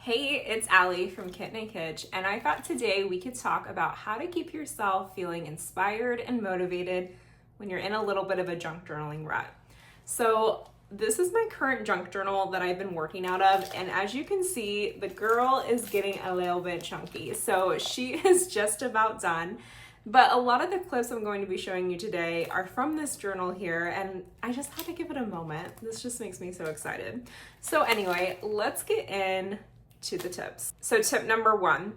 Hey, it's Allie from Kitten and Kitsch, and I thought today we could talk about how to keep yourself feeling inspired and motivated when you're in a little bit of a junk journaling rut. So this is my current junk journal that I've been working out of, and as you can see, the girl is getting a little bit chunky. So she is just about done. But a lot of the clips I'm going to be showing you today are from this journal here, and I just had to give it a moment. This just makes me so excited. So anyway, let's get in to the tips. So tip number one,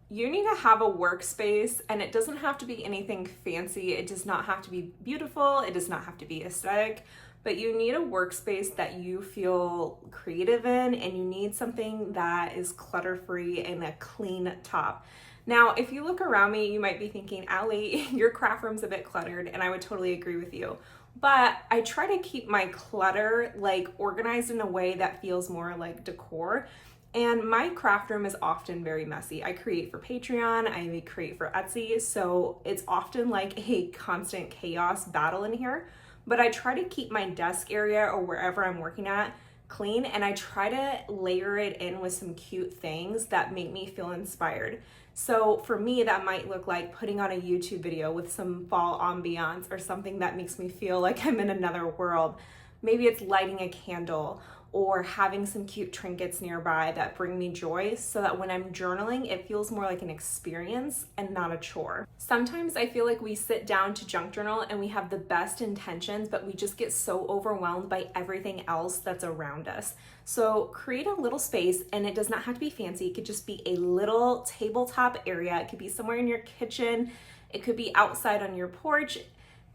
you need to have a workspace, and it doesn't have to be anything fancy. It does not have to be beautiful. It does not have to be aesthetic, but you need a workspace that you feel creative in, and you need something that is clutter-free and a clean top. Now, if you look around me, you might be thinking, Allie, your craft room's a bit cluttered, and I would totally agree with you. But I try to keep my clutter organized in a way that feels more like decor. And my craft room is often very messy. I create for Patreon, I create for Etsy, so it's often like a constant chaos battle in here. But I try to keep my desk area or wherever I'm working at clean, and I try to layer it in with some cute things that make me feel inspired. So for me, that might look like putting on a YouTube video with some fall ambiance or something that makes me feel like I'm in another world. Maybe it's lighting a candle or having some cute trinkets nearby that bring me joy so that when I'm journaling, it feels more like an experience and not a chore. Sometimes I feel like we sit down to junk journal and we have the best intentions, but we just get so overwhelmed by everything else that's around us. So create a little space, and it does not have to be fancy. It could just be a little tabletop area. It could be somewhere in your kitchen. It could be outside on your porch.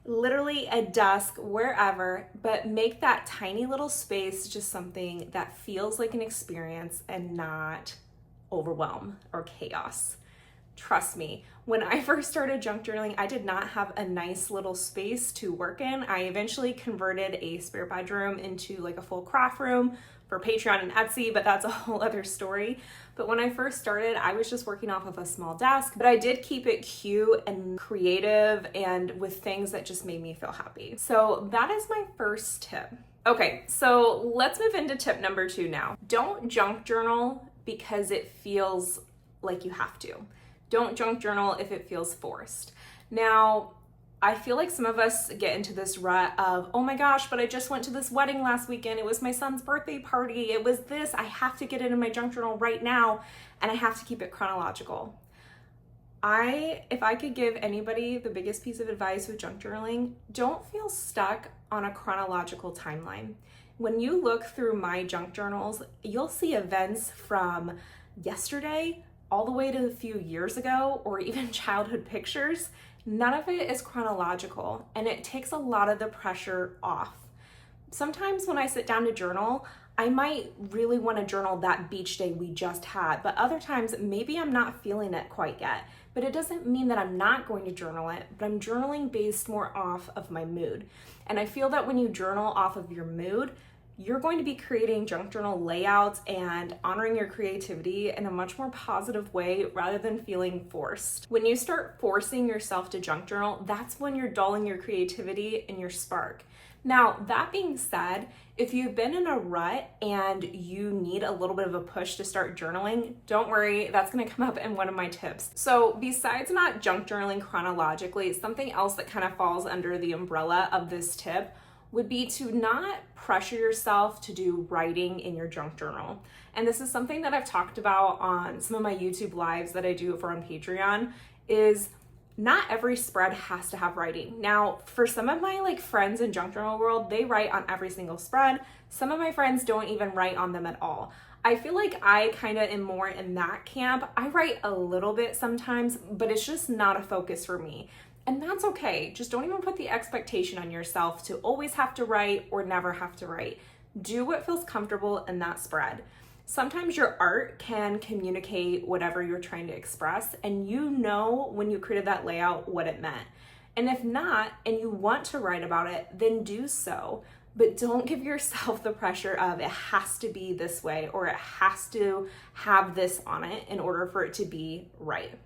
Literally a desk, wherever, but make that tiny little space just something that feels like an experience and not overwhelm or chaos. Trust me, when I first started junk journaling, I did not have a nice little space to work in. I eventually converted a spare bedroom into like a full craft room for Patreon and Etsy, but that's a whole other story. But when I first started, I was just working off of a small desk, but I did keep it cute and creative and with things that just made me feel happy. So that is my first tip. Okay, so let's move into tip number two now. Don't junk journal because it feels like you have to. Don't junk journal if it feels forced. Now, I feel like some of us get into this rut of, oh my gosh, but I just went to this wedding last weekend. It was my son's birthday party. It was this. I have to get it in my junk journal right now, and I have to keep it chronological. If I could give anybody the biggest piece of advice with junk journaling, don't feel stuck on a chronological timeline. When you look through my junk journals, you'll see events from yesterday all the way to a few years ago, or even childhood pictures. None of it is chronological, and it takes a lot of the pressure off. Sometimes when I sit down to journal, I might really want to journal that beach day we just had, but other times maybe I'm not feeling it quite yet. But it doesn't mean that I'm not going to journal it, but I'm journaling based more off of my mood. And I feel that when you journal off of your mood, you're going to be creating junk journal layouts and honoring your creativity in a much more positive way rather than feeling forced. When you start forcing yourself to junk journal, that's when you're dulling your creativity and your spark. Now, that being said, if you've been in a rut and you need a little bit of a push to start journaling, don't worry, that's gonna come up in one of my tips. So besides not junk journaling chronologically, something else that kind of falls under the umbrella of this tip would be to not pressure yourself to do writing in your junk journal. And this is something that I've talked about on some of my YouTube lives that I do for on Patreon, is not every spread has to have writing. Now, for some of my friends in junk journal world, they write on every single spread. Some of my friends don't even write on them at all. I feel like I kind of am more in that camp. I write a little bit sometimes, but it's just not a focus for me. And that's okay. Just don't even put the expectation on yourself to always have to write or never have to write. Do what feels comfortable in that spread. Sometimes your art can communicate whatever you're trying to express, and you know when you created that layout what it meant. And if not, and you want to write about it, then do so. But don't give yourself the pressure of it has to be this way or it has to have this on it in order for it to be right.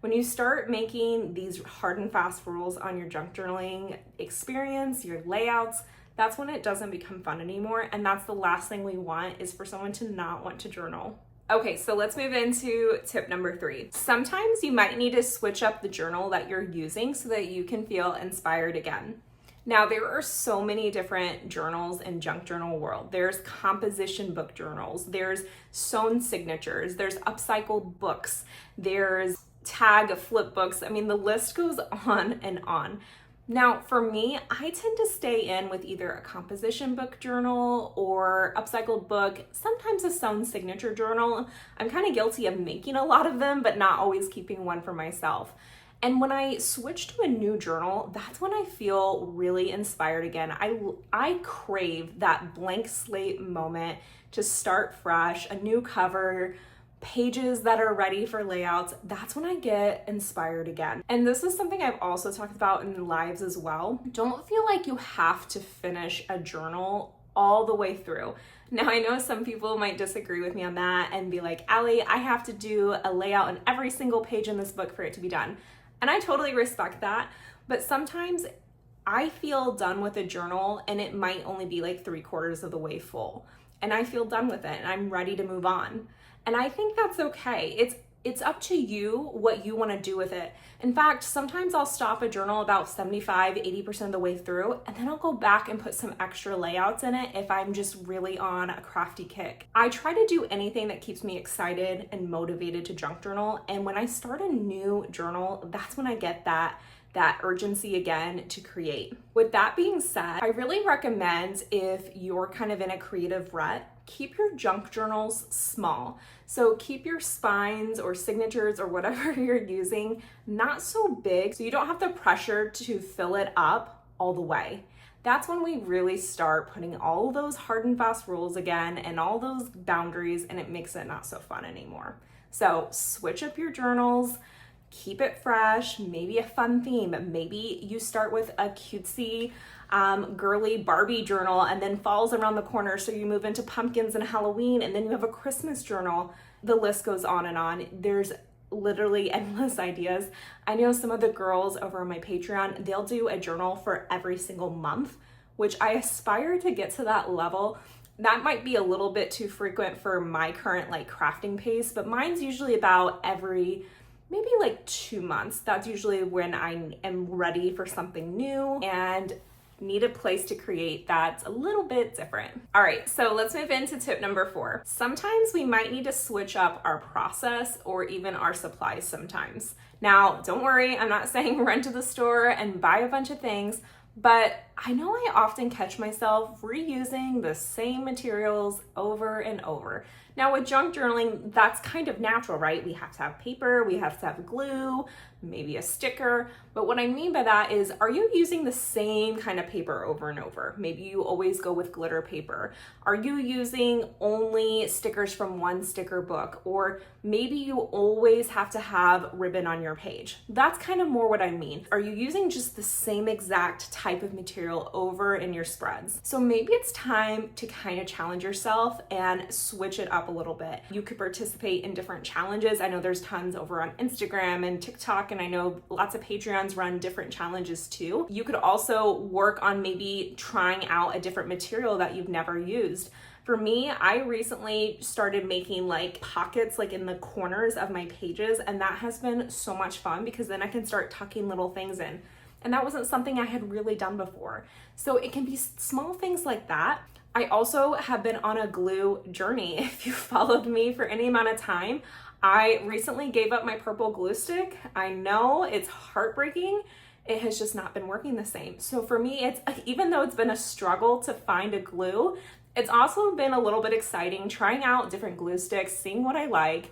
When you start making these hard and fast rules on your junk journaling experience, your layouts, that's when it doesn't become fun anymore. And that's the last thing we want, is for someone to not want to journal. Okay, so let's move into tip number 3. Sometimes you might need to switch up the journal that you're using so that you can feel inspired again. Now, there are so many different journals in junk journal world. There's composition book journals, there's sewn signatures, there's upcycled books, there's tag flip books. I mean, the list goes on and on. Now, for me, I tend to stay in with either a composition book journal or upcycled book, sometimes a sewn signature journal. I'm kind of guilty of making a lot of them, but not always keeping one for myself. And when I switch to a new journal, that's when I feel really inspired again. I crave that blank slate moment to start fresh, a new cover, pages that are ready for layouts. That's when I get inspired again. And this is something I've also talked about in lives as well. Don't feel like you have to finish a journal all the way through. Now, I know some people might disagree with me on that and be like, Allie, I have to do a layout on every single page in this book for it to be done. And I totally respect that, but sometimes I feel done with a journal and it might only be like 3/4 of the way full. And I feel done with it and I'm ready to move on. And I think that's okay. It's up to you what you want to do with it. In fact, sometimes I'll stop a journal about 75-80% of the way through, and then I'll go back and put some extra layouts in it if I'm just really on a crafty kick. I try to do anything that keeps me excited and motivated to junk journal, and when I start a new journal, that's when I get that urgency again to create. With that being said, I really recommend, if you're kind of in a creative rut, keep your junk journals small. So keep your spines or signatures or whatever you're using not so big, so you don't have the pressure to fill it up all the way. That's when we really start putting all those hard and fast rules again and all those boundaries, and it makes it not so fun anymore. So switch up your journals, keep it fresh, maybe a fun theme. Maybe you start with a cutesy, girly Barbie journal and then falls around the corner, so you move into pumpkins and Halloween, and then you have a Christmas journal. The list goes on and on. There's literally endless ideas. I know some of the girls over on my Patreon, they'll do a journal for every single month, which I aspire to get to that level. That might be a little bit too frequent for my current crafting pace, but mine's usually about every maybe 2 months. That's usually when I am ready for something new and need a place to create that's a little bit different. All right, so let's move into tip number 4. Sometimes we might need to switch up our process or even our supplies sometimes. Now, don't worry, I'm not saying run to the store and buy a bunch of things, but I know I often catch myself reusing the same materials over and over. Now with junk journaling, that's kind of natural, right? We have to have paper, we have to have glue, maybe a sticker. But what I mean by that is, are you using the same kind of paper over and over? Maybe you always go with glitter paper. Are you using only stickers from one sticker book? Or maybe you always have to have ribbon on your page. That's kind of more what I mean. Are you using just the same exact type of material over in your spreads? So maybe it's time to kind of challenge yourself and switch it up a little bit. You could participate in different challenges. I know there's tons over on Instagram and TikTok, and I know lots of Patreons run different challenges too. You could also work on maybe trying out a different material that you've never used. For me, I recently started making pockets in the corners of my pages, and that has been so much fun because then I can start tucking little things in. And that wasn't something I had really done before. So it can be small things like that. I also have been on a glue journey. If you followed me for any amount of time, I recently gave up my purple glue stick. I know it's heartbreaking. It has just not been working the same. So for me, it's even though it's been a struggle to find a glue, it's also been a little bit exciting trying out different glue sticks, seeing what I like.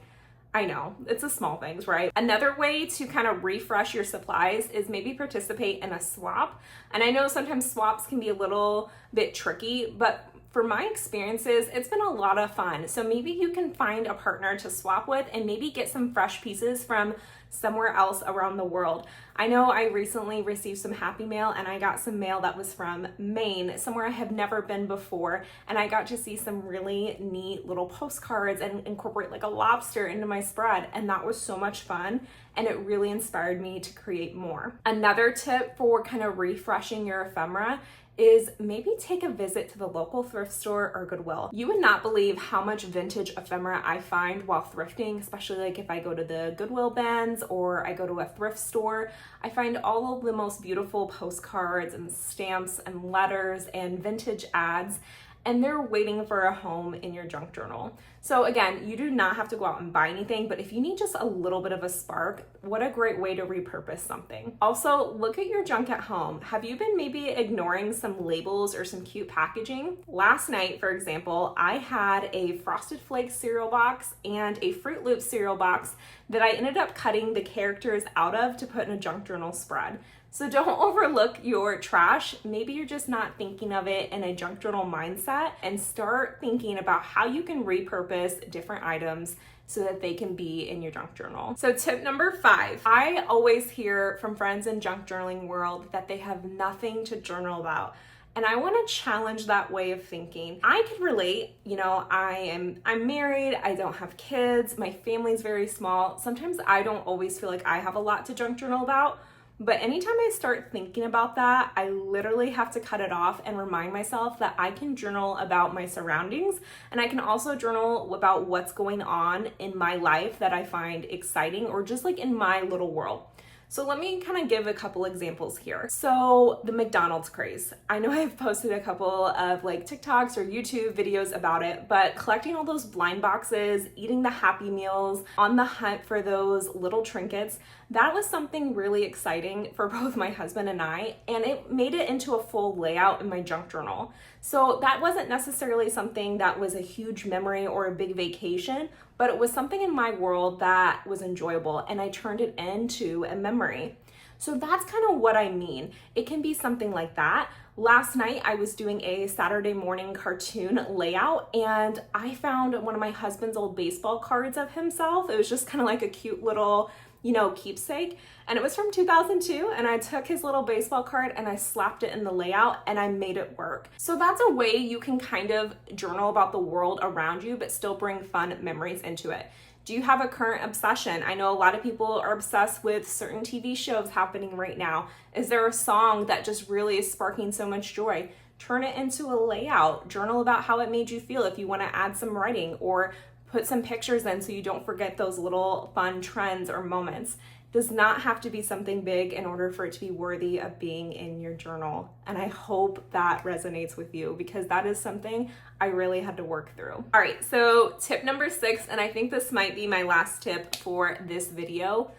I know, it's the small things, right? Another way to kind of refresh your supplies is maybe participate in a swap. And I know sometimes swaps can be a little bit tricky, but for my experiences, it's been a lot of fun. So maybe you can find a partner to swap with and maybe get some fresh pieces from somewhere else around the world. I know I recently received some happy mail, and I got some mail that was from Maine, somewhere I have never been before, and I got to see some really neat little postcards and incorporate a lobster into my spread, and that was so much fun, and it really inspired me to create more. Another tip for kind of refreshing your ephemera is maybe take a visit to the local thrift store or Goodwill. You would not believe how much vintage ephemera I find while thrifting, especially like if I go to the Goodwill bins or I go to a thrift store. I find all of the most beautiful postcards and stamps and letters and vintage ads, and they're waiting for a home in your junk journal. So again, you do not have to go out and buy anything, but if you need just a little bit of a spark, what a great way to repurpose something. Also, look at your junk at home. Have you been maybe ignoring some labels or some cute packaging? Last night, for example, I had a Frosted Flakes cereal box and a Fruit Loops cereal box that I ended up cutting the characters out of to put in a junk journal spread. So don't overlook your trash. Maybe you're just not thinking of it in a junk journal mindset, and start thinking about how you can repurpose different items so that they can be in your junk journal. So tip number 5, I always hear from friends in junk journaling world that they have nothing to journal about. And I want to challenge that way of thinking. I can relate. You know, I'm married, I don't have kids, my family's very small. Sometimes I don't always feel like I have a lot to junk journal about. But anytime I start thinking about that, I literally have to cut it off and remind myself that I can journal about my surroundings, and I can also journal about what's going on in my life that I find exciting, or just like in my little world. So let me kind of give a couple examples here. So the McDonald's craze. I know I've posted a couple of like TikToks or YouTube videos about it, but collecting all those blind boxes, eating the Happy Meals, on the hunt for those little trinkets, that was something really exciting for both my husband and I, and it made it into a full layout in my junk journal. So that wasn't necessarily something that was a huge memory or a big vacation, but it was something in my world that was enjoyable, and I turned it into a memory. So that's kind of what I mean. It can be something like that. Last night I was doing a Saturday morning cartoon layout, and I found one of my husband's old baseball cards of himself. It was just kind of like a cute little, you know, keepsake, and it was from 2002, and I took his little baseball card and I slapped it in the layout and I made it work. So that's a way you can kind of journal about the world around you but still bring fun memories into it. Do you have a current obsession? I know a lot of people are obsessed with certain TV shows happening right now. Is there a song that just really is sparking so much joy? Turn it into a layout. Journal about how it made you feel if you want to add some writing, or put some pictures in so you don't forget those little fun trends or moments. Does not have to be something big in order for it to be worthy of being in your journal. And I hope that resonates with you, because that is something I really had to work through. All right, so tip number 6, and I think this might be my last tip for this video.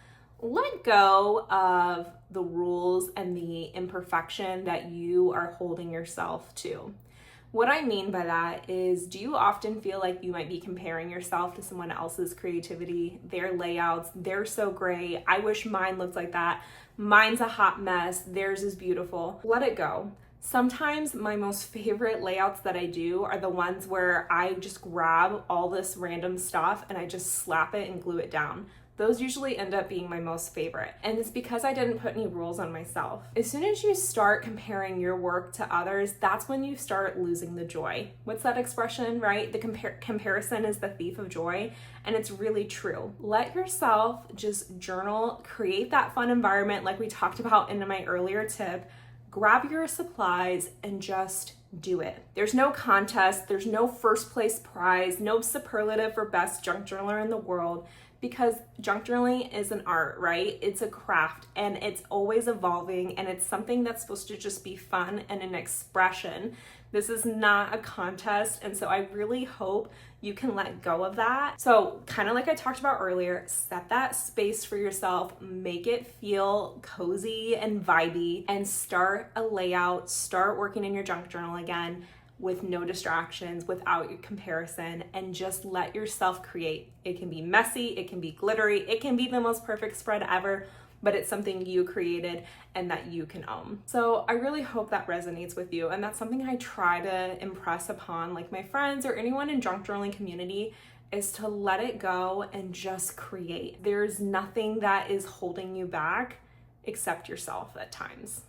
Let go of the rules and the imperfection that you are holding yourself to. What I mean by that is, do you often feel like you might be comparing yourself to someone else's creativity, their layouts? They're so great. I wish mine looked like that. Mine's a hot mess. Theirs is beautiful. Let it go. Sometimes my most favorite layouts that I do are the ones where I just grab all this random stuff and I just slap it and glue it down. Those usually end up being my most favorite. And it's because I didn't put any rules on myself. As soon as you start comparing your work to others, that's when you start losing the joy. What's that expression, right? The comparison is the thief of joy. And it's really true. Let yourself just journal, create that fun environment like we talked about in my earlier tip. Grab your supplies and just do it. There's no contest, there's no first place prize, no superlative for best junk journaler in the world, because junk journaling is an art, right? It's a craft, and it's always evolving, and it's something that's supposed to just be fun and an expression. This is not a contest, and so I really hope you can let go of that. So kind of like I talked about earlier, set that space for yourself, make it feel cozy and vibey, and start a layout, start working in your junk journal again with no distractions, without your comparison, and just let yourself create. It can be messy, it can be glittery, it can be the most perfect spread ever, but it's something you created and that you can own. So I really hope that resonates with you, and that's something I try to impress upon like my friends or anyone in junk journaling community, is to let it go and just create. There's nothing that is holding you back except yourself at times.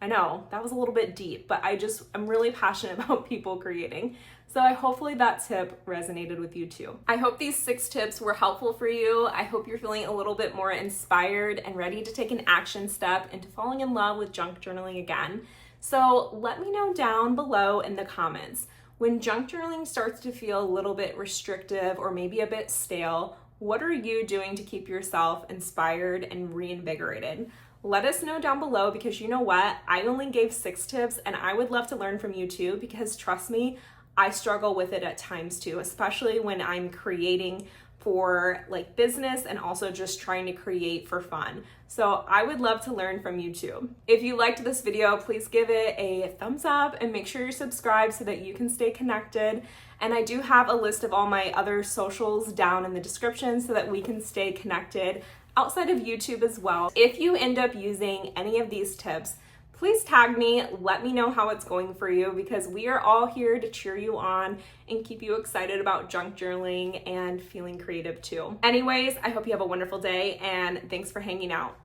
I know that was a little bit deep, but I'm really passionate about people creating. So hopefully that tip resonated with you too. I hope these 6 tips were helpful for you. I hope you're feeling a little bit more inspired and ready to take an action step into falling in love with junk journaling again. So let me know down below in the comments. When junk journaling starts to feel a little bit restrictive or maybe a bit stale, what are you doing to keep yourself inspired and reinvigorated? Let us know down below, because you know what? I only gave 6 tips and I would love to learn from you too, because trust me, I struggle with it at times too, especially when I'm creating for like business and also just trying to create for fun. So I would love to learn from you too. If you liked this video, please give it a thumbs up and make sure you're subscribed so that you can stay connected. And I do have a list of all my other socials down in the description so that we can stay connected outside of YouTube as well. If you end up using any of these tips, please tag me, let me know how it's going for you, because we are all here to cheer you on and keep you excited about junk journaling and feeling creative too. Anyways, I hope you have a wonderful day and thanks for hanging out.